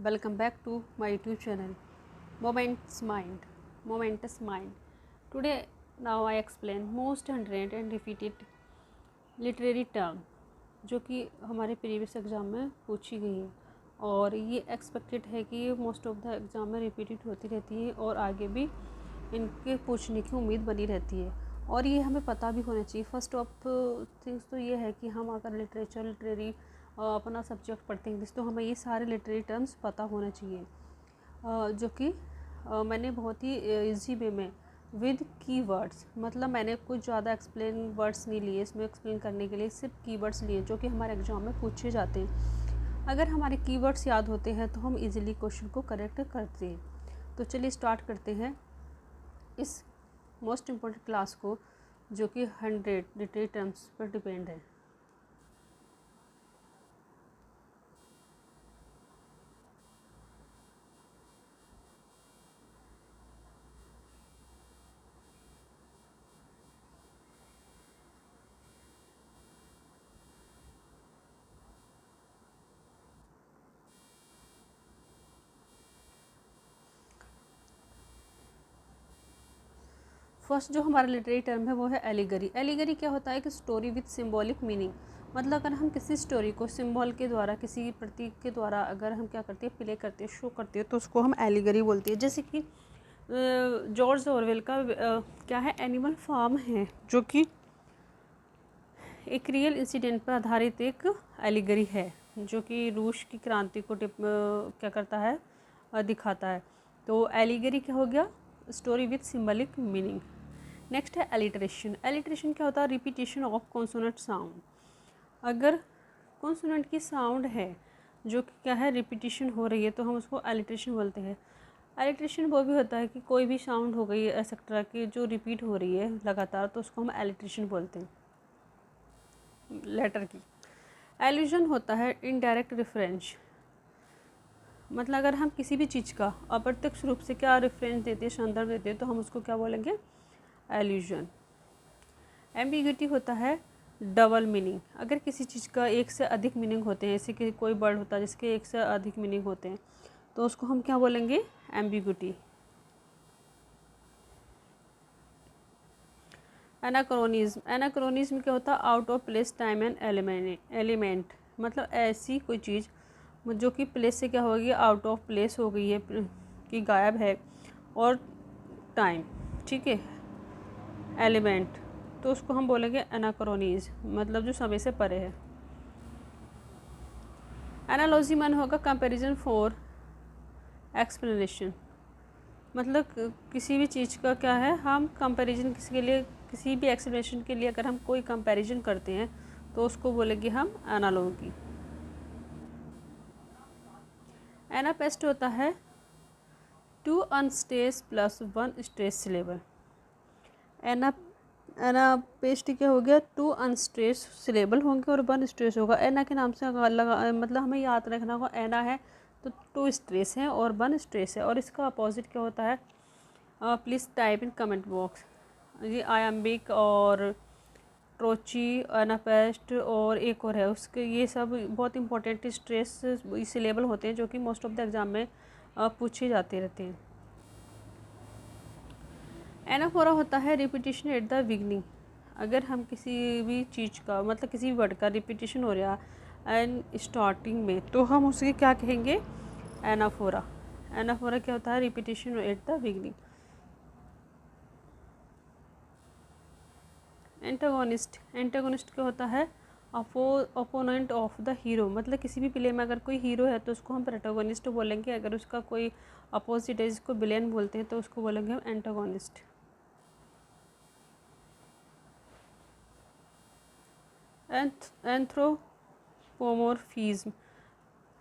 Welcome back to my YouTube channel Momentous Mind. Today now I explain most underrated and repeated literary term जो कि हमारे previous exam में पूछी गई है और ये एक्सपेक्टेड है कि ये मोस्ट ऑफ द एग्ज़ाम में रिपीटेड होती रहती है और आगे भी इनके पूछने की उम्मीद बनी रहती है और ये हमें पता भी होना चाहिए। फर्स्ट ऑफ थिंग्स तो ये है कि हम अगर लिटरेरी अपना सब्जेक्ट पढ़ते हैं इंग्लिश तो हमें ये सारे लिटरेरी टर्म्स पता होना चाहिए जो कि मैंने बहुत ही इजी वे में विद कीवर्ड्स, मतलब मैंने कुछ ज़्यादा एक्सप्लेन वर्ड्स नहीं लिए इसमें एक्सप्लेन करने के लिए, सिर्फ कीवर्ड्स लिए जो कि हमारे एग्जाम में पूछे जाते हैं। अगर हमारे कीवर्ड्स याद होते हैं तो हम इजीली क्वेश्चन को करेक्ट करते हैं। तो चलिए स्टार्ट करते हैं इस मोस्ट इम्पोर्टेंट क्लास को जो कि 100 लिटरेरी टर्म्स पर डिपेंड है। फर्स्ट जो हमारा लिटरेरी टर्म है वो है एलिगरी। एलिगरी क्या होता है कि स्टोरी विथ सिंबॉलिक मीनिंग, मतलब अगर हम किसी स्टोरी को सिंबल के द्वारा, किसी प्रतीक के द्वारा अगर हम क्या करते हैं, प्ले करते हैं, शो करते हैं, तो उसको हम एलिगरी बोलते हैं। जैसे कि जॉर्ज ऑरवेल का क्या है, एनिमल फार्म है, जो कि एक रियल इंसिडेंट पर आधारित एक एलिगरी है जो कि रूस की क्रांति को क्या करता है, दिखाता है। तो एलिगरी क्या हो गया, story with symbolic meaning. Next है एलिट्रेशन। एलिट्रेशन क्या होता है, रिपीटेशन ऑफ कॉन्सोनेंट साउंड। अगर कॉन्सोनेंट की साउंड है जो कि क्या है, रिपीटेशन हो रही है, तो हम उसको एलिट्रेशन बोलते हैं। एलिट्रेशन वो भी होता है कि कोई भी साउंड हो गई एक्सेट्रा की जो रिपीट हो रही है लगातार, तो उसको हम एलिट्रेशन बोलते हैं लेटर की। एल्यूजन होता है इनडायरेक्ट रेफरेंस, मतलब अगर हम किसी भी चीज़ का अप्रत्यक्ष रूप से क्या रेफरेंस देते हैं, संदर्भ देते हैं, तो हम उसको क्या बोलेंगे, एल्यूजन। एम्बिग्यूटी होता है डबल मीनिंग, अगर किसी चीज़ का एक से अधिक मीनिंग होते हैं, जैसे कि कोई वर्ड होता है जिसके एक से अधिक मीनिंग होते हैं, तो उसको हम क्या बोलेंगे, एम्बिग्यूटी। एनाक्रोनिज्म। एनाक्रोनिज्म क्या होता है, out of place time and element, मतलब ऐसी कोई चीज़ जो कि प्लेस से क्या होगी, आउट ऑफ प्लेस हो गई है, कि गायब है, और टाइम, ठीक है, एलिमेंट, तो उसको हम बोलेंगे एनाक्रोनिज्म, मतलब जो समय से परे है। एनालॉजी मन होगा कंपैरिजन फॉर एक्सप्लेनेशन, मतलब किसी भी चीज़ का क्या है, हम कंपैरिजन किसी के लिए, किसी भी एक्सप्लेनेशन के लिए अगर हम कोई कंपैरिजन करते हैं तो उसको बोलेंगे हम एनालॉगी। एनापेस्ट होता है 2 unstress plus 1 stress syllable. Anapaest क्या हो गया, 2 अनस्ट्रेस सिलेबल होंगे और 1 स्ट्रेस होगा। एना के नाम से मतलब हमें याद रखना होगा, एना है तो 2 स्ट्रेस है और 1 स्ट्रेस है, और इसका अपोजिट क्या होता है, please type in comment box. ये आयम्बिक और ट्रोची, एनापेस्ट और एक और है उसके, ये सब बहुत इंपॉर्टेंट स्ट्रेस सिलेबल होते हैं जो कि मोस्ट ऑफ द एग्जाम में पूछे जाते रहते हैं। एनाफोरा होता है रिपीटिशन एट द बिगनिंग, अगर हम किसी भी चीज़ का, मतलब किसी भी वर्ड का रिपीटिशन हो रहा है एंड स्टार्टिंग में, तो हम उसे क्या कहेंगे, एनाफोरा। एनाफोरा क्या होता है, repetition at the beginning. Antagonist. Antagonist क्या होता है, अपोनेंट ऑफ द हीरो, मतलब किसी भी प्ले में अगर कोई हीरो है तो उसको हम प्रोटोगोनिस्ट बोलेंगे, अगर उसका कोई अपोजिट है जिसको विलेन बोलते हैं तो उसको बोलेंगे हम एंटागोनिस्ट। एंथ्रोपोमोर्फिज्म।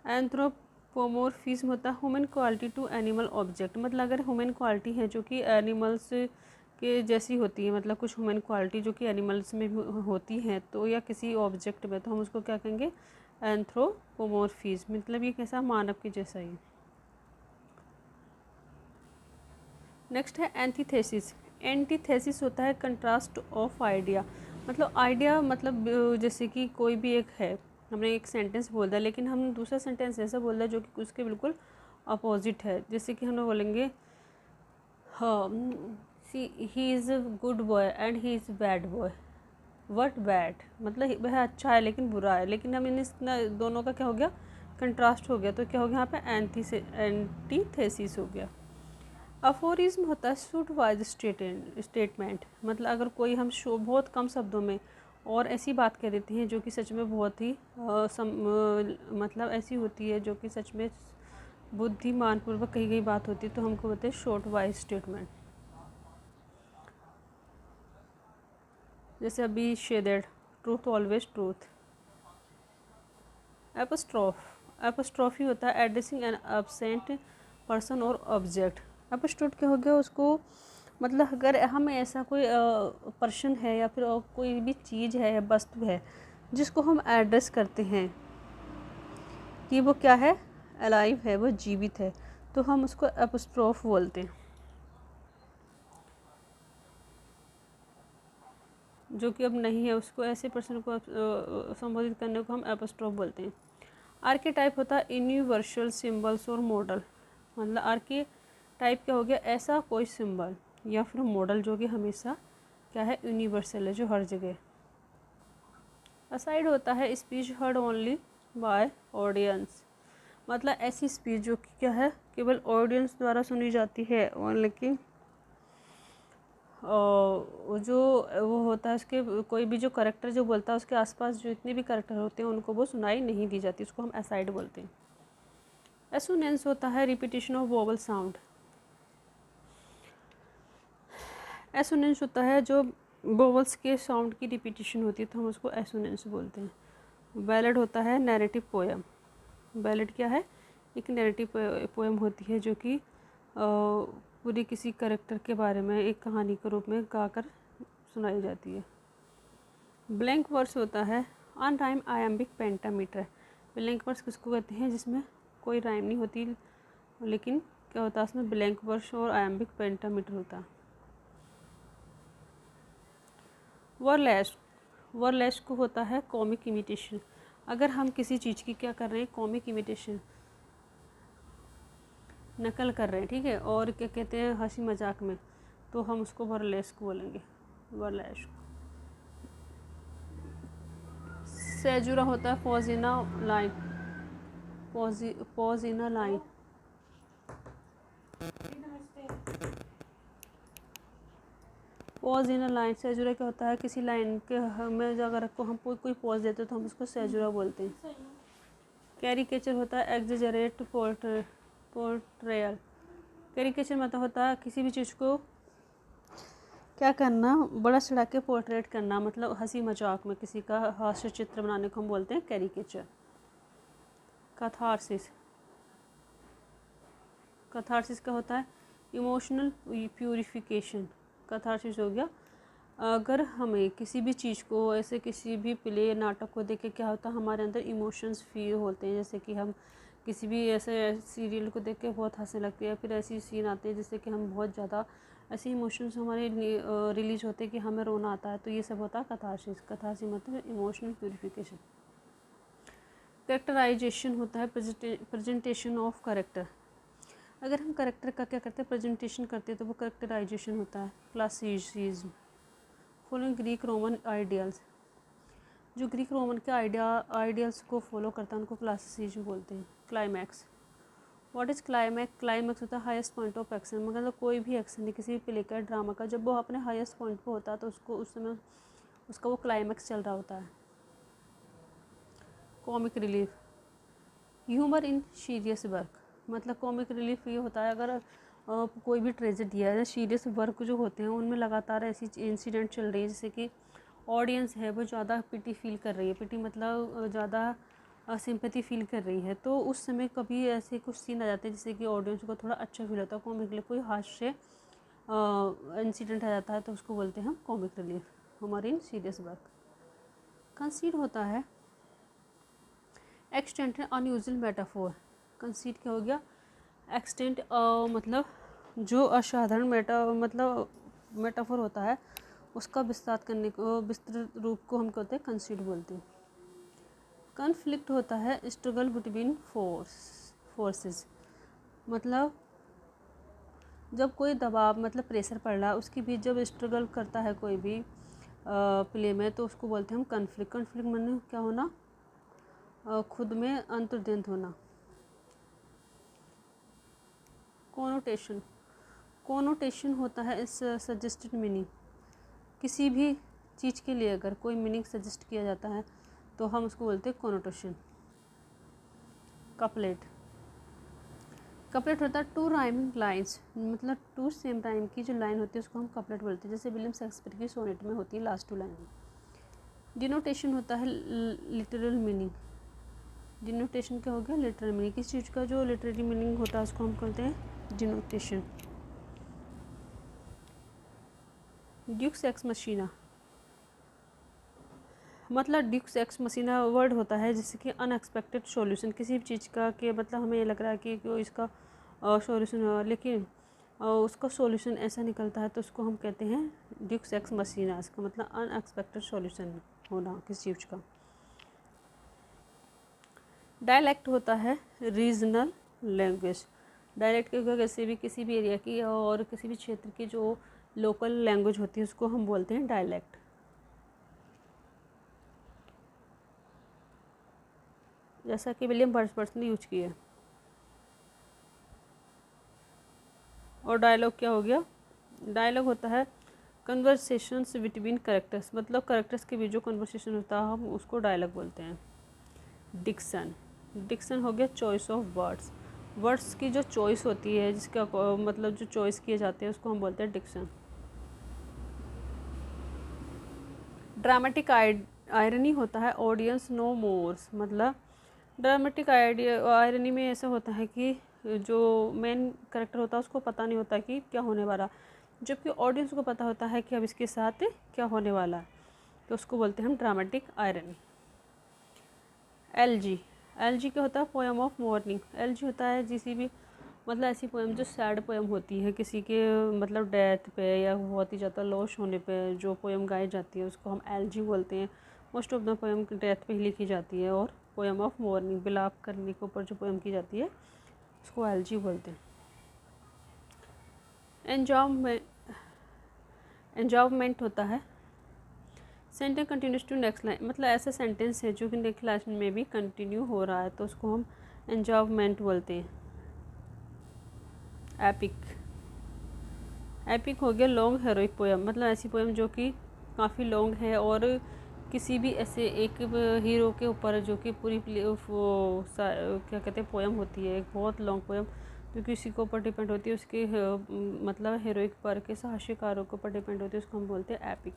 एंथ्रोपोमोर्फिज्म होता है human quality to animal object, मतलब अगर ह्यूमन क्वालिटी है जो कि एनिमल्स के जैसी होती है, मतलब कुछ ह्यूमन क्वालिटी जो कि एनिमल्स में होती हैं, तो या किसी ऑब्जेक्ट में, तो हम उसको क्या कहेंगे, एंथ्रोपोमोर्फिज्म, मतलब ये कैसा, मानव के जैसा ही। नेक्स्ट है एंटीथेसिस। एंटीथेसिस होता है कंट्रास्ट ऑफ आइडिया, मतलब आइडिया, मतलब जैसे कि कोई भी एक है, हमने एक सेंटेंस बोल दिया, लेकिन हम दूसरा सेंटेंस ऐसा बोल रहे जो कि उसके बिल्कुल अपोजिट है। जैसे कि हम लोग बोलेंगे हाँ, he is a good boy and he is bad boy. What bad मतलब वह अच्छा है लेकिन बुरा है, लेकिन हम इन दोनों का क्या हो गया, कंट्रास्ट हो गया। तो क्या हो गया यहाँ पे एंटीथेसिस हो गया। अफोरिज्म होता है सूट वाइज स्टेटमेंट, मतलब अगर कोई हम बहुत कम शब्दों में और ऐसी बात कह देते हैं जो कि सच में बहुत ही मतलब ऐसी होती है जो कि सच में बुद्धिमानपूर्वक कही गई बात होती है, तो हमको बोलते हैं शॉर्ट वाइज स्टेटमेंट। जैसे अभी shaded truth always truth. Apostrophe होता है एड्रेसिंग एन एब्सेंट पर्सन और ऑब्जेक्ट। एपोस्ट्रोफ क्या हो गया, उसको मतलब अगर हम ऐसा कोई पर्सन है या फिर कोई भी चीज़ है या वस्तु है जिसको हम एड्रेस करते हैं कि वो क्या है, अलाइव है, वो जीवित है, तो हम उसको एपोस्ट्रोफ बोलते हैं। जो कि अब नहीं है, उसको ऐसे पर्सन को संबोधित करने को हम एपोस्ट्रोफ बोलते हैं। आर्केटाइप होता है यूनिवर्सल सिंबल्स और मॉडल, मतलब आर्केटाइप क्या हो गया, ऐसा कोई सिंबल या फिर मॉडल जो कि हमेशा क्या है, यूनिवर्सल है, जो हर जगह। असाइड होता है speech heard only by audience, मतलब ऐसी स्पीच जो कि क्या है, केवल ऑडियंस द्वारा सुनी जाती है, और लेकिन जो वो होता है उसके कोई भी जो करेक्टर जो बोलता है उसके आसपास जो इतने भी करेक्टर होते हैं उनको वो सुनाई नहीं दी जाती, उसको हम असाइड बोलते हैं। एसोनेंस होता है repetition of vowel sound. Assonance होता है जो वोवल्स के साउंड की रिपीटिशन होती है, तो हम उसको एसोनेंस बोलते हैं। बैलेड होता है नैरेटिव पोएम। बैलेड क्या है, एक नैरेटिव पोएम होती है जो कि पूरी किसी करेक्टर के बारे में एक कहानी के रूप में गाकर सुनाई जाती है। ब्लैंक वर्स होता है अनराइम आयम्बिक पेंटामीटर। ब्लैंक वर्स किसको कहते हैं, जिसमें कोई राइम नहीं होती, लेकिन क्या होता है उसमें ब्लैंक वर्स और आयम्बिक पेंटामीटर होता है। वरलैश को होता है कॉमिक इमिटेशन। अगर हम किसी चीज़ की क्या कर रहे हैं, कॉमिक इमिटेशन, नकल कर रहे हैं, ठीक है, और क्या कहते हैं हंसी मजाक में, तो हम उसको वरलैश को बोलेंगे, वरलैश। सेजुरा होता है pause in a line, pause in a line. Pause in a line, caesura क्या होता है, किसी लाइन के में अगर हम कोई पॉज देते तो हम उसको सेजुरा बोलते हैं। कैरिकेचर होता है एग्जेजरेट पोर्ट्रेयल। कैरिकेचर मतलब होता है किसी भी चीज़ को क्या करना, बड़ा चढ़ा के पोर्ट्रेट करना, मतलब हंसी मजाक में किसी का हास्य चित्र बनाने को हम बोलते हैं कैरिकेचर। कैथारसिस, कैथारसिस का होता है इमोशनल प्यूरिफिकेशन। कैथारसिस हो गया अगर हमें किसी भी चीज़ को ऐसे किसी भी प्ले नाटक को देख के क्या होता है, हमारे अंदर इमोशंस फील होते हैं, जैसे कि हम किसी भी ऐसे सीरियल को देख के बहुत हंसने लगते हैं, फिर ऐसी सीन आते हैं जिससे कि हम बहुत ज़्यादा ऐसे इमोशंस हमारे रिलीज होते हैं कि हमें रोना आता है, तो ये सब होता है कैथारसिस। कैथारसिस मतलब इमोशनल प्यूरिफिकेशन। कैरेक्टराइजेशन होता है प्रेजेंटेशन ऑफ करेक्टर। अगर हम करेक्टर का क्या करते हैं, प्रेजेंटेशन करते हैं, तो वो कैरेक्टराइजेशन होता है। Classicism following Greek Roman ideals, जो ग्रीक रोमन के आइडियल्स को फॉलो करता है उनको क्लासिसिज्म बोलते हैं। Climax, what is climax, climax होता है हाईएस्ट पॉइंट ऑफ एक्शन, मतलब कोई भी एक्शन है किसी भी प्ले का ड्रामा का, जब वो अपने हाईएस्ट पॉइंट पे होता है तो उसको उस समय उसका वो क्लाइमैक्स चल रहा होता है। Comic relief, humour in serious work, मतलब कॉमिक रिलीफ ये होता है अगर कोई भी ट्रेजेडी है या सीरियस वर्क जो होते हैं उनमें लगातार ऐसी इंसिडेंट चल रही है जैसे कि ऑडियंस है वो ज़्यादा पिटी फील कर रही है, पिटी मतलब ज़्यादा सिंपैथी फील कर रही है, तो उस समय कभी ऐसे कुछ सीन आ जाते हैं जिससे कि ऑडियंस को थोड़ा अच्छा फील होता है। कॉमिक रिलीफ कोई हास्य इंसिडेंट आ जाता है तो उसको बोलते हैं हम comic relief. Humour in serious work. कंसीड होता है एक्सटेंट अनयूजुअल मेटाफोर। कंसीड क्या हो गया, एक्सटेंट मतलब जो असाधारण मतलब मेटाफोर होता है उसका विस्तार करने को, विस्तृत रूप को हम कहते हैं कंसीड बोलते हैं। कन्फ्लिक्ट होता है स्ट्रगल बिटवीन फोर्सेस, मतलब जब कोई दबाव मतलब प्रेशर पड़ रहा है उसके बीच जब स्ट्रगल करता है कोई भी प्ले में, तो उसको बोलते हैं हम कन्फ्लिक्ट। कन्फ्लिक्ट माने क्या होना, खुद में अंतर्द्वंद होना। कोनोटेशन, कोनोटेशन होता है इस सजेस्टेड मीनिंग, किसी भी चीज़ के लिए अगर कोई मीनिंग सजेस्ट किया जाता है तो हम उसको बोलते हैं कोनोटेशन। कपलेट, कपलेट होता है टू राइमिंग लाइन्स, मतलब टू सेम राइम की जो लाइन होती है उसको हम कपलेट बोलते हैं, जैसे विलियम शेक्सपियर की सोनेट में होती है लास्ट 2 लाइन। डिनोटेशन होता है लिटरल मीनिंग। डिनोटेशन क्या हो गया, लिटरल मीनिंग, किसी चीज़ का जो लिटररी मीनिंग होता है उसको हम कहते हैं डिनोटेशन। ड्यूक्स एक्स मशीना, मतलब ड्यूक्स एक्स मशीना वर्ड होता है जैसे कि अनएक्सपेक्टेड सॉल्यूशन, किसी भी चीज़ का कि मतलब हमें ये लग रहा है कि इसका सॉल्यूशन हो, लेकिन उसका सॉल्यूशन ऐसा निकलता है तो उसको हम कहते हैं ड्यूक्स एक्स मशीना। इसका मतलब अनएक्सपेक्टेड सॉल्यूशन होना किसी चीज़ का। डायलेक्ट होता है रीजनल लैंग्वेज। डायलेक्ट किसी भी एरिया की और किसी भी क्षेत्र की जो लोकल लैंग्वेज होती है उसको हम बोलते हैं डायलेक्ट। जैसा कि विलियम वर्ड्सवर्थ ने यूज किया। और डायलॉग क्या हो गया, डायलॉग होता है कन्वर्सेशंस बिटवीन करेक्टर्स, मतलब करेक्टर्स के बीच जो कन्वर्सेशन होता है हम उसको डायलॉग बोलते हैं। डिक्शन, डिक्शन हो गया चॉइस ऑफ वर्ड्स, वर्ड्स की जो चॉइस होती है जिसका मतलब जो चॉइस किए जाते हैं उसको हम बोलते हैं डिक्शन। ड्रामेटिक आयरनी होता है ऑडियंस नो मोर्स, मतलब ड्रामेटिक आयरनी में ऐसा होता है कि जो मेन करेक्टर होता है उसको पता नहीं होता कि क्या होने वाला, जबकि ऑडियंस को पता होता है कि अब इसके साथ क्या होने वाला है, तो उसको बोलते हैं हम ड्रामेटिक आयरनी। एलजी, एलजी क्या होता है पोएम ऑफ मॉर्निंग। एलजी होता है किसी भी मतलब ऐसी पोएम जो सैड पोएम होती है, किसी के मतलब डेथ पे या बहुत ही ज़्यादा लॉस होने पे जो पोएम गाई जाती है उसको हम एलजी बोलते हैं। Most of the poem death पे ही लिखी जाती है, और पोएम ऑफ मॉर्निंग बिलाप करने के ऊपर जो पोएम की जाती है उसको एलजी बोलते हैं। एंजॉयमेंट होता है sentence continues to next line, मतलब ऐसा सेंटेंस है जो कि नेक्स्ट लाइन में भी कंटिन्यू हो रहा है तो उसको हम एंजॉयमेंट बोलते हैं। एपिक, एपिक हो गया लॉन्ग हेरोइक पोएम, मतलब ऐसी पोएम जो कि काफ़ी लॉन्ग है और किसी भी ऐसे एक हीरो के ऊपर जो कि पूरी क्या कहते हैं पोएम होती है, एक बहुत लॉन्ग पोएम जो किसी के ऊपर डिपेंड होती है, उसके मतलब हीरोइक पर के साहसिकारों के ऊपर डिपेंड होती है, उसको हम बोलते हैं एपिक।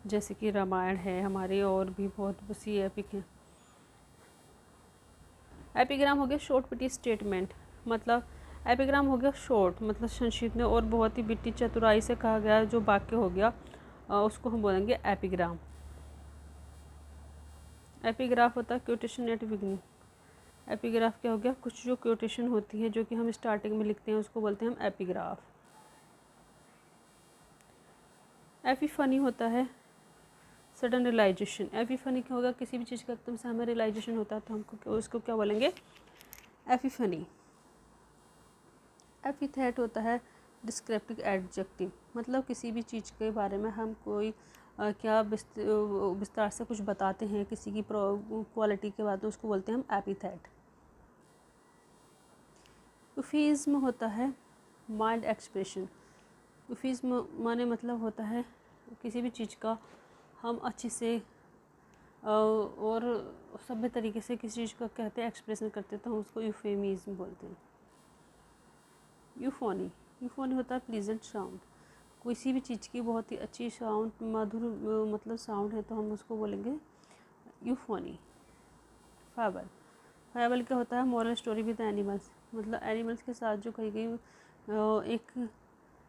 जैसे कि रामायण है हमारी और भी बहुत सी एपिक हैं। एपिग्राम हो गया शॉर्ट पिटी स्टेटमेंट, मतलब एपिग्राम हो गया शॉर्ट मतलब संक्षिप्त में और बहुत ही बिट्टी चतुराई से कहा गया जो वाक्य हो गया उसको हम बोलेंगे एपिग्राम। एपिग्राफ होता है क्योटेशन एट बिगनिंग। एपिग्राफ क्या हो गया, कुछ जो क्योटेशन होती है जो कि हम स्टार्टिंग में लिखते हैं उसको बोलते हैं हम एपिग्राफ। एपिफनी होता है सडन रियलाइजेशन। एपिफनी क्या होगा, किसी भी चीज़ का एकदम से हमें रियलाइजेशन होता है तो हमको उसको क्या बोलेंगे, एपिफनी। एपिथेट होता है डिस्क्रिप्टिव एडजेक्टिव, मतलब किसी भी चीज़ के बारे में हम कोई क्या विस्तार से कुछ बताते हैं किसी की क्वालिटी के बाद तो उसको बोलते हैं हम एपिथेट। यूफिज्म होता है माइल्ड एक्सप्रेशन। यूफिज्म माने मतलब होता है किसी भी चीज़ का हम अच्छे से और सभ्य तरीके से किसी चीज़ का कहते हैं एक्सप्रेशन करते हैं तो हम उसको यूफेमिज्म बोलते हैं। यूफोनी, यूफोनी होता है प्लीजेंट साउंड, किसी भी चीज़ की बहुत ही अच्छी साउंड मधुर मतलब साउंड है तो हम उसको बोलेंगे यूफोनी। फैबल, फैबल क्या होता है मॉरल स्टोरी विद एनिमल्स, मतलब एनिमल्स के साथ जो कही गई एक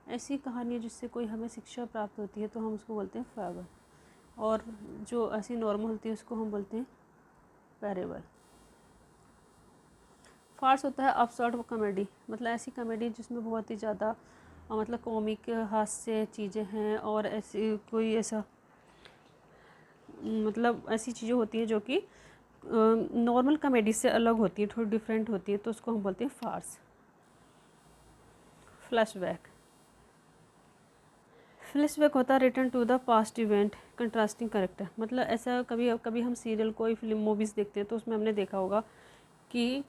ऐसी कहानी है जिससे कोई हमें शिक्षा प्राप्त होती है तो हम उसको बोलते हैं फैबल, और जो ऐसी नॉर्मल होती है उसको हम बोलते हैं पैरेबल। फार्स होता है अब्सर्ड कॉमेडी, मतलब ऐसी कॉमेडी जिसमें बहुत ही ज़्यादा मतलब कॉमिक हास्य चीज़ें हैं और ऐसी कोई ऐसा मतलब ऐसी चीज़ें होती हैं जो कि नॉर्मल कॉमेडी से अलग होती है, थोड़ी डिफरेंट होती है, तो उसको हम बोलते हैं फार्स। फ्लैशबैक, फ्लैशबैक होता है return to the past event contrasting character. मतलब ऐसा कभी कभी हम सीरियल कोई फिल्म मूवीज़ देखते हैं तो उसमें हमने देखा होगा कि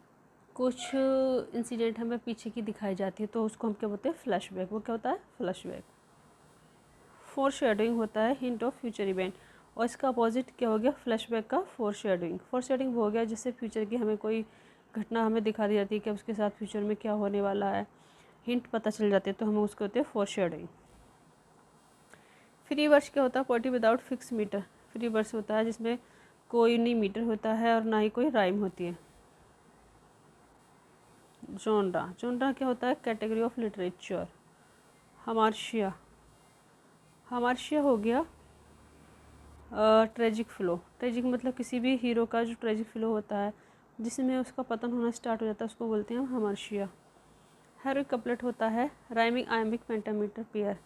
कुछ इंसिडेंट हमें पीछे की दिखाई जाती है, तो उसको हम क्या बोलते हैं, फ्लैशबैक। वो क्या होता है, फ्लैशबैक। फोरशैडोइंग होता है हिंट ऑफ फ्यूचर इवेंट, और इसका अपोजिट क्या हो गया, फ्लैशबैक का फोरशैडोइंग। फोरशैडोइंग वो हो गया जिससे फ्यूचर की हमें कोई घटना हमें दिखा दी जाती है कि उसके साथ फ्यूचर में क्या होने वाला है, हिंट पता चल जाते हैं, तो हम उसको होते हैं फोरशैडोइंग। फ्री वर्स क्या होता है, poetry without fix meter. Free verse होता है जिसमें कोई नहीं मीटर होता है और ना ही कोई राइम होती है। जॉनरा, जॉनरा क्या होता है, कैटेगरी ऑफ लिटरेचर। हमार्शिया, हमार्शिया हो गया ट्रेजिक फ्लो। ट्रेजिक मतलब किसी भी हीरो का जो ट्रेजिक फ्लो होता है जिसमें उसका पतन होना स्टार्ट हो जाता है, उसको बोलते हैं हमार्शिया। हेरोइक कपलेट होता है राइमिंग आयम्बिक पेंटामीटर पेयर,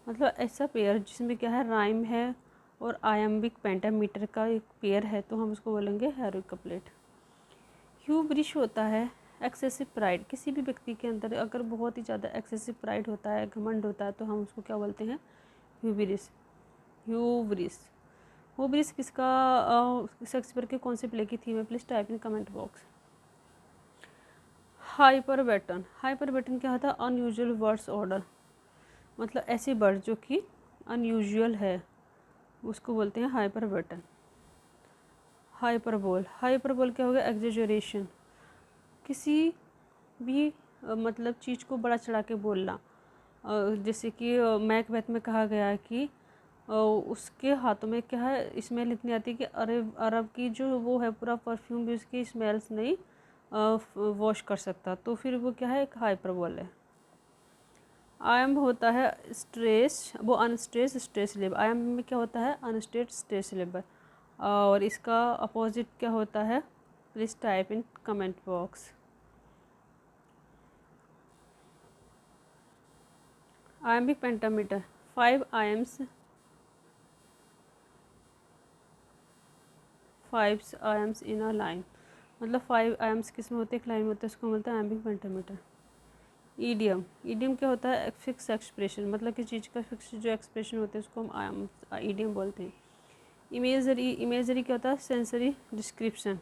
मतलब ऐसा पेयर जिसमें क्या है, राइम है और आयम्बिक पेंटामीटर का एक पेयर है, तो हम उसको बोलेंगे हेरोइक कपलेट। ह्यूब्रिश होता है एक्सेसिव प्राइड। किसी भी व्यक्ति के अंदर अगर बहुत ही ज़्यादा एक्सेसिव प्राइड होता है, घमंड होता है, तो हम उसको क्या बोलते हैं, ह्यूब्रिस। ह्यूब्रिस, ह्यूब्रिस किसका, शेक्सपियर के कौन से प्ले की थीम है, please type in comment box. Hyperbaton, hyperbaton क्या होता है, अनयूजुअल वर्ड्स ऑर्डर, मतलब ऐसे वर्ड जो कि अनयूजुअल है उसको बोलते हैं हाइपरबैटन। हाइपरबोल, हाइपरबोल क्या हो गया, एग्जेजरेशन, किसी भी मतलब चीज़ को बड़ा चढ़ा के बोलना। जैसे कि मैकबेथ में कहा गया है कि उसके हाथों में क्या है, स्मेल इतनी आती है कि अरब की जो वो है पूरा परफ्यूम भी उसकी स्मेल्स नहीं वॉश कर सकता, तो फिर वो क्या है, एक हाइपरबोल है। आयम्ब होता है स्ट्रेस, वो अनस्ट्रेस स्ट्रेस लेबर। आयम्ब में क्या होता है, अनस्ट्रेस स्ट्रेस लेबर, और इसका अपोजिट क्या होता है, please type in comment box. Iambic pentameter, 5 AIIMS, 5 AIIMS in a line, मतलब 5 आयम्स किस में होते हैं, एक लाइन में होते हैं, उसको बोलते हैं आयम्बिक पेंटामीटर। ईडियम, ईडियम क्या होता है, फिक्स एक्सप्रेशन, मतलब किसी चीज़ का फिक्स जो एक्सप्रेशन होते हैं उसको हम ईडियम बोलते हैं। इमेजरी, इमेजरी क्या होता है, सेंसरी डिस्क्रिप्शन,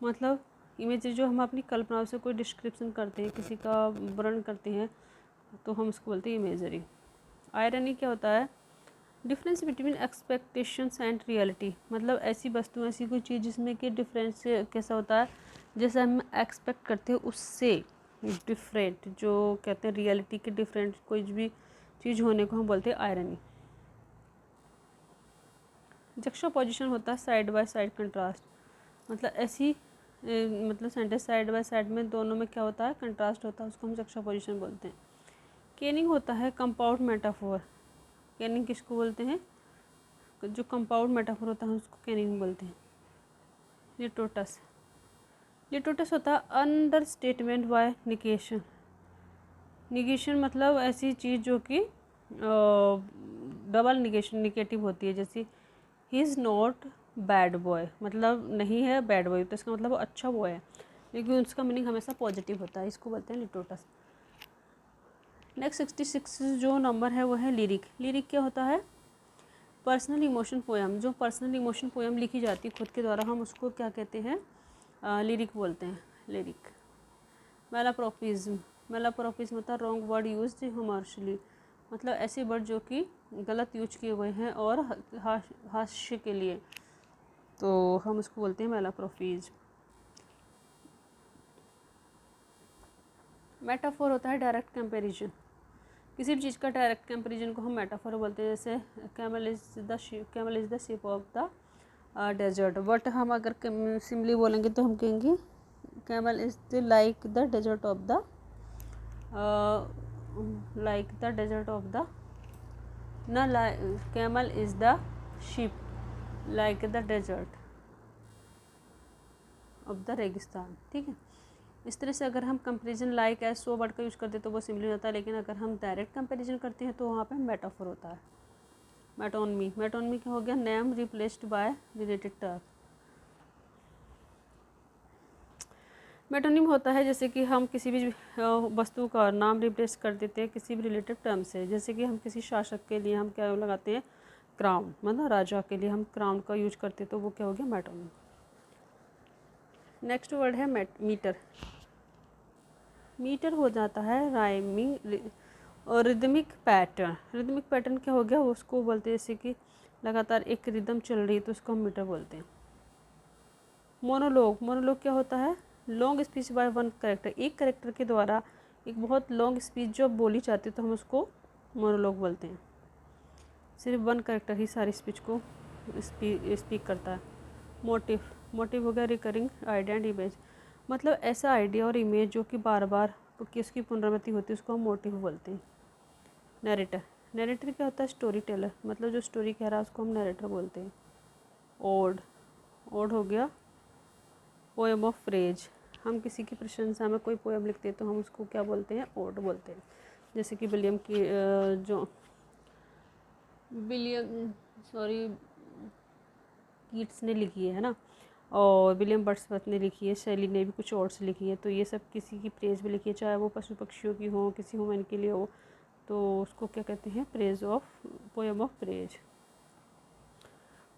मतलब इमेजरी जो हम अपनी कल्पनाओं से कोई डिस्क्रिप्शन करते हैं, किसी का वर्णन करते हैं, तो हम उसको बोलते हैं इमेजरी। आयरनी क्या होता है, difference between expectations and reality, मतलब ऐसी वस्तु, ऐसी कोई चीज़ जिसमें कि डिफरेंस कैसा होता है, जैसे हम एक्सपेक्ट करते हैं उससे डिफरेंट, जो कहते हैं रियलिटी के डिफरेंट कोई भी चीज़ होने को हम बोलते हैं आयरनी। जक्सटापोजिशन होता है साइड बाय साइड कंट्रास्ट, मतलब ऐसी मतलब सेंटेंस साइड बाय साइड में दोनों में क्या होता है, कंट्रास्ट होता है, उसको हम जक्सटापोजिशन बोलते हैं। केनिंग होता है कंपाउंड मेटाफोर। केनिंग किसको बोलते हैं, जो कंपाउंड मेटाफोर होता है उसको केनिंग बोलते हैं। लिटोटस, लिटोटस होता है under statement by negation. Negation मतलब ऐसी चीज़ जो कि डबल निगेशन निगेटिव होती है, जैसे he is not bad boy, मतलब नहीं है बैड बॉय, तो इसका मतलब वो अच्छा बॉय है, लेकिन उसका मीनिंग हमेशा पॉजिटिव होता है, इसको बोलते हैं लिटोटस। नेक्स्ट 66 जो नंबर है वो है लिरिक। लिरिक क्या होता है, पर्सनल इमोशन पोएम, जो पर्सनल इमोशन पोएम लिखी जाती है खुद के द्वारा, हम उसको क्या कहते हैं, लिरिक बोलते हैं, लिरिक। मेलाप्रोपिज्म, मेलाप्रोपिज्म होता है रॉन्ग वर्ड यूज हमार्शली, मतलब ऐसे वर्ड जो कि गलत यूज किए हुए हैं और हास्य के लिए, तो हम उसको बोलते हैं मेलाप्रोपिज्म। मेटाफोर होता है डायरेक्ट कंपैरिजन, किसी भी चीज़ का डायरेक्ट कंपैरिजन को हम मेटाफोर बोलते हैं, जैसे camel is the shape of the desert, but हम अगर सिंपली बोलेंगे तो हम कहेंगे camel is the like the desert of the like the desert of the ना, camel is the sheep like the desert of the रेगिस्तान, ठीक है। इस तरह से अगर हम comparison like as so word का यूज़ करते हैं तो वो सिंपली हो जाता है, लेकिन अगर हम डायरेक्ट कंपेरिजन करते हैं तो वहाँ पे मेटाफोर होता है। मेटोनमी, मेटोनमी क्या हो गया, name replaced by related term, metonym होता है जैसे कि हम किसी भी वस्तु का नाम रिप्लेस कर देते हैं किसी भी रिलेटिव टर्म से। जैसे कि हम किसी शासक के लिए हम क्या लगाते हैं, क्राउन, मतलब राजा के लिए हम क्राउन का यूज करते हैं, तो वो क्या हो गया, मेटोनिम। नेक्स्ट वर्ड है मीटर। मीटर हो जाता है राइमिंग और रिदमिक पैटर्न। रिदमिक पैटर्न क्या हो गया, उसको बोलते हैं जैसे कि लगातार एक रिदम चल रही है तो उसको हम मीटर बोलते हैं। मोनोलॉग। मोनोलॉग क्या होता है, long speech by one character. एक कैरेक्टर के द्वारा एक बहुत लॉन्ग स्पीच जो बोली जाती है तो हम उसको मोनोलॉग बोलते हैं। सिर्फ वन कैरेक्टर ही सारी स्पीच को स्पीक करता है। मोटिव। मोटिव हो गया रिकरिंग आइडिया एंड इमेज, मतलब ऐसा आइडिया और इमेज जो कि बार बार किसकी पुनरावृत्ति होती है उसको हम मोटिव बोलते हैं। नरेटर। नरेटर क्या होता है, स्टोरी टेलर, मतलब जो स्टोरी कह रहा है उसको हम नरेटर बोलते हैं। ओड। ओड हो गया पोएम ऑफ प्रेज। हम किसी की प्रशंसा में कोई पोएम लिखते हैं तो हम उसको क्या बोलते हैं, ओड बोलते हैं। जैसे कि कीट्स ने लिखी है ना, और विलियम वर्ड्सवर्थ ने लिखी है, शैली ने भी कुछ ओड्स लिखी है, तो ये सब किसी की प्रेज में लिखी है, चाहे वो पशु पक्षियों की हो, किसी ह्यूमन के लिए हो, तो उसको क्या कहते हैं, praise of, poem of praise.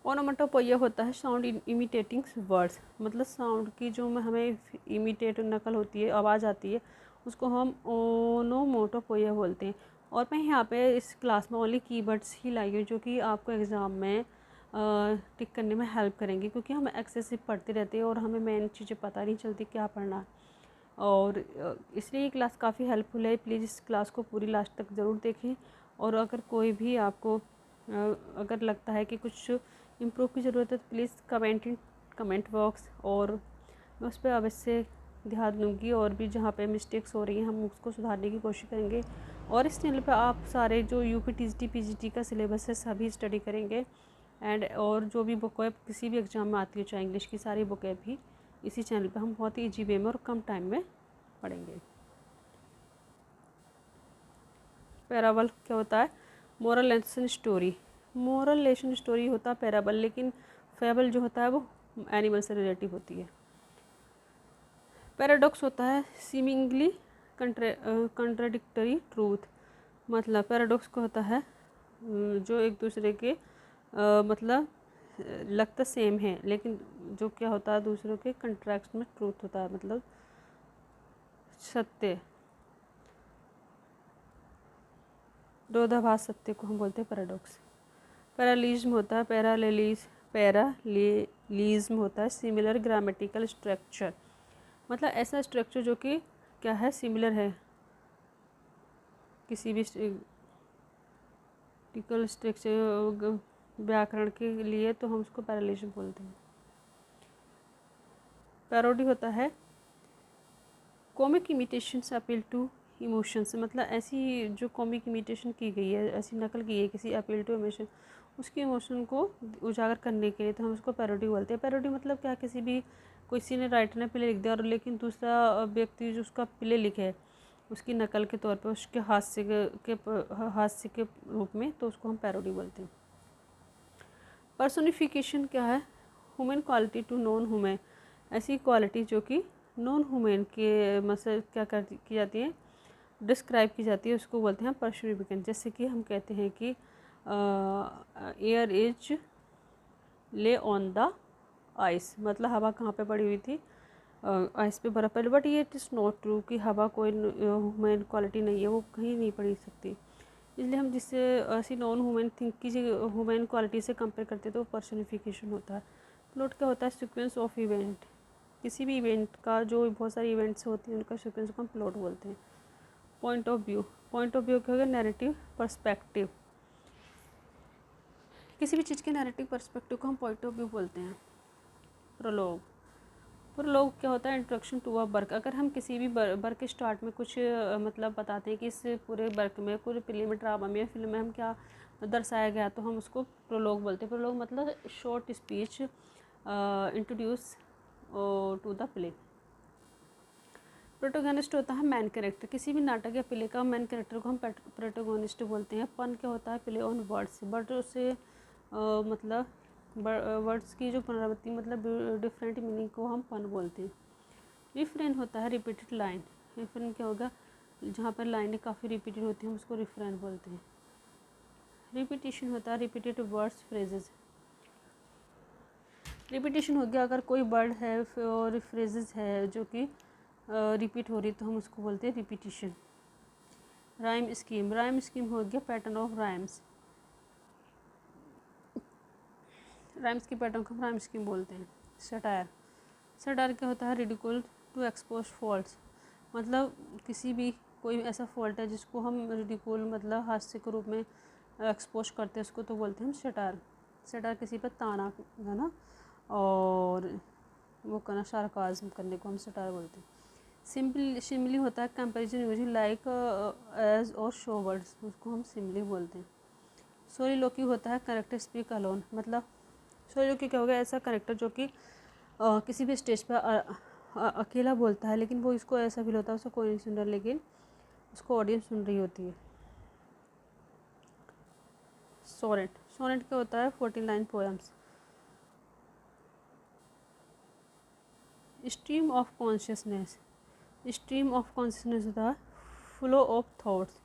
ओनोमेटोपोइया होता है साउंड इमिटेटिंग वर्ड्स, मतलब साउंड की जो हमें इमिटेट नकल होती है, आवाज़ आती है, उसको हम ओनोमोटोपोइया बोलते हैं। और मैं यहाँ पे इस क्लास में ओनली कीवर्ड्स ही लाई हूँ जो कि आपको एग्ज़ाम में टिक करने में हेल्प करेंगे, क्योंकि हम एक्सेसिव पढ़ते रहते हैं और हमें मेन चीज़ें पता नहीं चलती क्या पढ़ना, और इसलिए ये क्लास काफ़ी हेल्पफुल है। प्लीज़ इस क्लास को पूरी लास्ट तक ज़रूर देखें, और अगर कोई भी आपको अगर लगता है कि कुछ इम्प्रूव की ज़रूरत है तो प्लीज़ कमेंट बॉक्स, और मैं उस पर अवश्य ध्यान दूँगी, और भी जहाँ पे मिस्टेक्स हो रही हैं हम उसको सुधारने की कोशिश करेंगे। और इस चैनल पे आप सारे जो यूपी टीजीटी पीजीटी का सिलेबस है सभी स्टडी करेंगे, एंड और जो भी बुक वेब किसी भी एग्ज़ाम में आती है, चाहे इंग्लिश की, सारी बुक वेब भी इसी चैनल पे हम बहुत ही ईजी वे में और कम टाइम में पढ़ेंगे। पैराबल क्या होता है, moral lesson story. Moral lesson story होता है पैराबल, लेकिन फेबल जो होता है वो एनिमल से रिलेटिव होती है। पैराडॉक्स होता है सीमिंगली कंट्राडिक्टरी ट्रूथ, मतलब पैराडॉक्स को होता है जो एक दूसरे के मतलब लगता सेम है, लेकिन जो क्या होता है दूसरों के कंट्रैक्ट में ट्रूथ होता है, मतलब सत्य, विरोधाभास सत्य को हम बोलते हैं पैराडॉक्स। पैरालिज्म होता है पैरालेलिज्म होता है सिमिलर ग्रामेटिकल स्ट्रक्चर, मतलब ऐसा स्ट्रक्चर जो कि क्या है, सिमिलर है किसी भी ग्रामेटिकल स्ट्रक्चर व्याकरण के लिए, तो हम उसको पैरालिज्म बोलते हैं। पैरोडी होता है comic imitations appeal to emotions, मतलब ऐसी जो कॉमिक इमिटेशन की गई है, ऐसी नकल की है किसी अपील टू इमोशन, उसकी इमोशन को उजागर करने के लिए, तो हम उसको पैरोडी बोलते हैं। पैरोडी मतलब क्या, किसी भी किसी ने राइटर ने प्ले लिख दिया और लेकिन दूसरा व्यक्ति जो उसका प्ले लिखे उसकी नकल के तौर पर उसके हास्य के रूप में, तो उसको हम पैरोडी बोलते हैं। पर्सोनिफिकेशन क्या है, human quality to non human, ऐसी क्वालिटी जो कि नॉन ह्यूमन के मतलब क्या की जाती है, डिस्क्राइब की जाती है, उसको बोलते हैं पर्सोनिफिकेशन। जैसे कि हम कहते हैं कि एयर इज ले ऑन द आइस, मतलब हवा कहाँ पे पड़ी हुई थी, आइस पे बर्फ़ पड़ी, बट ये इट इज़ नॉट ट्रू कि हवा कोई ह्यूमन क्वालिटी नहीं है, वो कहीं नहीं पड़ी सकती, इसलिए हम जिससे ऐसी नॉन ह्यूमन थिंग की ह्यूमन क्वालिटी से कंपेयर करते हैं तो पर्सोनिफिकेशन होता है। प्लॉट क्या होता है, सीक्वेंस ऑफ इवेंट, किसी भी इवेंट का जो बहुत सारी इवेंट्स होती हैं उनका सीक्वेंस को हम प्लॉट बोलते हैं। Point of view, point of view क्या होगा, नैरेटिव पर्सपेक्टिव, किसी भी चीज़ के नैरेटिव पर्सपेक्टिव को हम पॉइंट ऑफ व्यू बोलते हैं। प्रोलॉग, प्रोलॉग क्या होता है, इंट्रोडक्शन टू अ वर्क, अगर हम किसी भी वर्क के स्टार्ट में कुछ मतलब बताते हैं कि इस पूरे वर्क में, पूरे प्ले में, ड्रामा में, फिल्म में हम क्या दर्शाया गया, तो हम उसको प्रोलॉग बोलते हैं। प्रोलॉग मतलब short speech introduce to the play. Protagonist होता है मैन कैरेक्टर, किसी भी नाटक या प्ले का मैन कैरेक्टर को हम प्रोटोगोनिस्ट बोलते हैं। पन क्या होता है, प्ले ऑन वर्ड्स, वर्ड से मतलब वर्ड्स की जो पुनरावृत्ति, मतलब डिफरेंट मीनिंग को हम पन बोलते हैं। रिफ्रेन होता है रिपीटेड लाइन। रिफ्रेन क्या होगा, जहाँ पर लाइनें काफ़ी रिपीटेड होती हैं उसको रिफ्रेन बोलते हैं। रिपीटिशन होता है रिपीटेड वर्ड्स फ्रेजेस। रिपीटिशन हो गया अगर कोई वर्ड है और फ्रेजेस है जो कि रिपीट हो रही तो हम उसको बोलते हैं repetition. Rhyme scheme, rhyme scheme हो गया पैटर्न ऑफ राइम्स। राइम्स की पैटर्न को हम राइम स्कीम बोलते हैं। सटायर, सटायर क्या होता है, रिडिकुल टू एक्सपोज फॉल्ट्स, मतलब किसी भी कोई ऐसा फॉल्ट है जिसको हम रिडिकुल मतलब हास्य के रूप में एक्सपोज करते हैं उसको तो बोलते हैं हम सटायर। सटायर किसी पर ताना गाना और वो करना, सार्काज्म करने को हम सटायर बोलते हैं। सिंपली, सिमिली होता है कंपैरिजन यूजिंग लाइक एज और शो वर्ड्स, उसको हम सिमिली बोलते हैं। सोलिलोक्वी होता है कैरेक्टर स्पीक अलोन, मतलब सोलिलोक्वी क्या होगा, ऐसा कैरेक्टर जो कि किसी भी स्टेज पर अकेला बोलता है लेकिन वो इसको ऐसा फील होता है उसको कोई नहीं सुन रहा लेकिन उसको ऑडियंस सुन रही होती है। सोनेट, सोनेट क्या होता है 49 poems. Stream of consciousness, stream of consciousness होता है फ्लो ऑफ थॉट्स,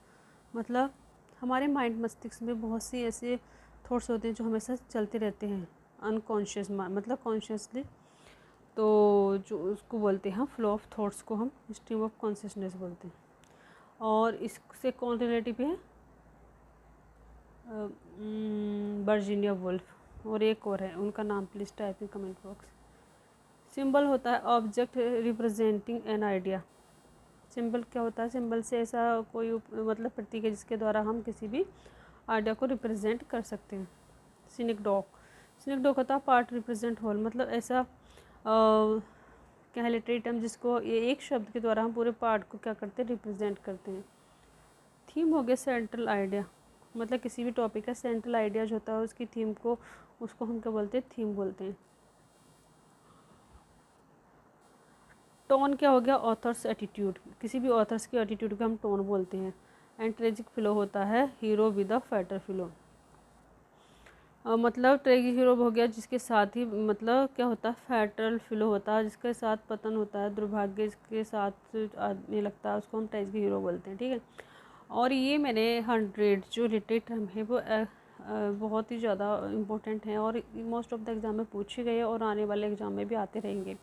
मतलब हमारे माइंड मस्तिष्क में बहुत सी ऐसे थॉट्स होते हैं जो हमेशा चलते रहते हैं अनकॉन्शियस मतलब कॉन्शियसली, तो जो उसको बोलते हैं फ्लो ऑफ थॉट्स को हम स्ट्रीम ऑफ कॉन्शियसनेस बोलते हैं। और इससे कौन रिलेटिव है, वर्जीनिया वुल्फ, और एक और है उनका नाम please type in comment box. Symbol होता है object representing an idea. Symbol क्या होता है, सिंबल से ऐसा कोई मतलब प्रतीक है जिसके द्वारा हम किसी भी आइडिया को रिप्रेजेंट कर सकते हैं। सिनिकडॉक, सिनिकडॉक होता है पार्ट रिप्रेजेंट होल, मतलब ऐसा क्या है लिटरेरी टर्म जिसको ये एक शब्द के द्वारा हम पूरे पार्ट को क्या करते हैं रिप्रेजेंट करते हैं। थीम हो गया सेंट्रल आइडिया, मतलब किसी भी टॉपिक का सेंट्रल आइडिया जो होता है उसकी थीम को उसको हम क्या बोलते हैं, थीम बोलते हैं। टोन क्या हो गया, ऑथर्स एटीट्यूड, किसी भी ऑथर्स की एटीट्यूड को हम टोन बोलते हैं। एंड ट्रेजिक फ्लो होता है hero with a fatter flow, मतलब ट्रेजिक हीरो हो गया जिसके साथ ही मतलब क्या होता है फैटल फ्लो होता है, जिसके साथ पतन होता है, दुर्भाग्य के साथ आदमी लगता है उसको हम ट्रेजिक हीरो बोलते हैं। ठीक है, और ये मैंने 100 जो लिटरेरी टर्म है वो बहुत ही ज़्यादा इम्पोर्टेंट हैं और मोस्ट ऑफ द एग्ज़ाम में पूछे गए और आने वाले एग्ज़ाम में भी आते रहेंगे।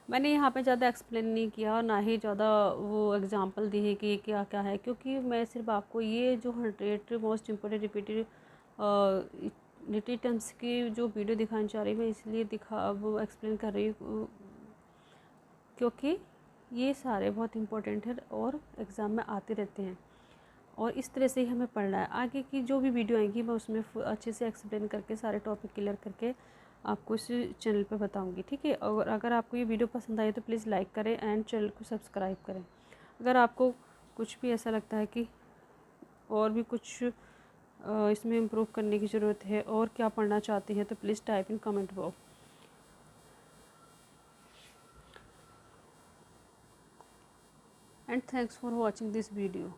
मैंने यहाँ पे ज़्यादा एक्सप्लेन नहीं किया और ना ही ज़्यादा वो एग्जांपल दी है कि क्या क्या है, क्योंकि मैं सिर्फ आपको ये जो 100 most important repeated literary terms की जो वीडियो दिखानी चाह रही हूँ मैं इसलिए वो एक्सप्लेन कर रही हूँ क्योंकि ये सारे बहुत इम्पोर्टेंट है और एग्ज़ाम में आते रहते हैं और इस तरह से ही हमें पढ़ना है। आगे की जो भी वीडियो आएंगी मैं उसमें अच्छे से एक्सप्लेन करके सारे टॉपिक क्लियर करके आपको इस चैनल पे बताऊंगी। ठीक है, और अगर आपको ये वीडियो पसंद आई तो प्लीज़ लाइक करें एंड चैनल को सब्सक्राइब करें। अगर आपको कुछ भी ऐसा लगता है कि और भी कुछ इसमें इम्प्रूव करने की ज़रूरत है और क्या पढ़ना चाहते हैं तो please type in comment box. And thanks for watching this video.